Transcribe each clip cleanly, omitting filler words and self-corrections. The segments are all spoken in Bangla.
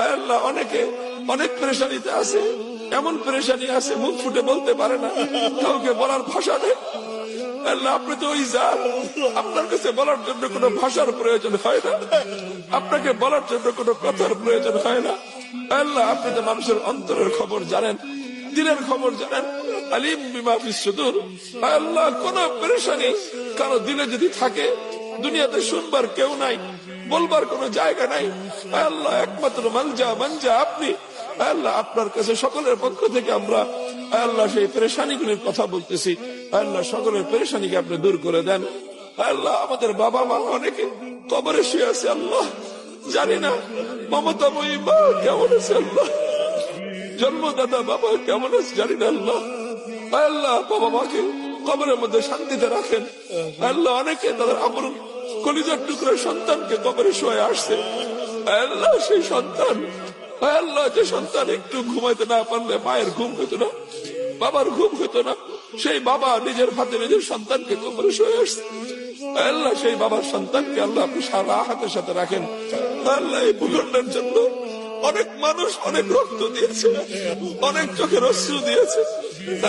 আয় আল্লাহ অনেকে অনেক পেরেশানিতে আছে, এমন পেরেশানি আছে মুখ ফুটে বলতে পারে না, কাউকে বলার ভাষা নেই। আল্লাহ আপনি তো ওই জাত, আপনার কাছে বলার জন্য কোনো ভাষার প্রয়োজন হয় না, আপনাকে বলার জন্য কোনো কথার প্রয়োজন হয় না। আল্লাহ আপনি তো মানুষের অন্তরের খবর জানেন, দিনের খবর জানেন। আলিম বিমা ফিস সুদূর। আল্লাহ কোন পেরেশানি কারো দিলে যদি থাকে, দুনিয়াতে শুনবার কেউ নাই, বলবার কোন জায়গা নাই, আল্লাহ একমাত্র মানজা আপনি। আল্লাহ আপনার কাছে সকলের পক্ষ থেকে আমরা আল্লাহ সেই পেরেশানিগুলির কথা বলতেছি। আল্লাহ সকলের পেরেশানিকে আপনি দূর করে দেন। আল্লাহ আমাদের বাবা মা অনেকে কবরে শুয়ে আছে, আল্লাহ জানি না মমতাময়ী মা কেমন আছে, আল্লাহ জন্মদাতা বাবা কেমন আছে জানি না, আল্লাহ আল্লাহ বাবা মাকে কবরের মধ্যে শান্তিতে রাখেন। আল্লাহ অনেকে তাদের আমর কলিজার টুকরোর সন্তানকে কবরে শুয়ে আসছে, আল্লাহ সেই সন্তান, আল্লাহ যে সন্তান একটু ঘুমাইতে না পারলে মায়ের ঘুম হইতো না, বাবার ঘুম হইতো না, সেই বাবা নিজের হাতে নিজের সন্তানকে কবরে শুয়ে আসছে। আল্লাহ সেই বাবার সন্তানকে আল্লাহ আপনি সারা হাতের সাথে রাখেন। আল্লাহ এই ভূখণ্ডের জন্য অনেক মানুষ অনেক রক্ত দিয়েছে, অনেক চোখের অশ্রু দিয়েছে।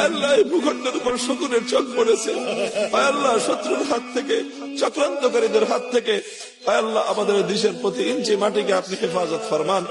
আল্লাহ এই ভূখণ্ডের উপর শকুনের চোখ পড়েছে। আল্লাহ শত্রুর হাত থেকে, চক্রান্তকারীদের হাত থেকে আল্লাহ আমাদের দেশের প্রতি ইঞ্চি মাটিকে আপনি হেফাজত ফরমান।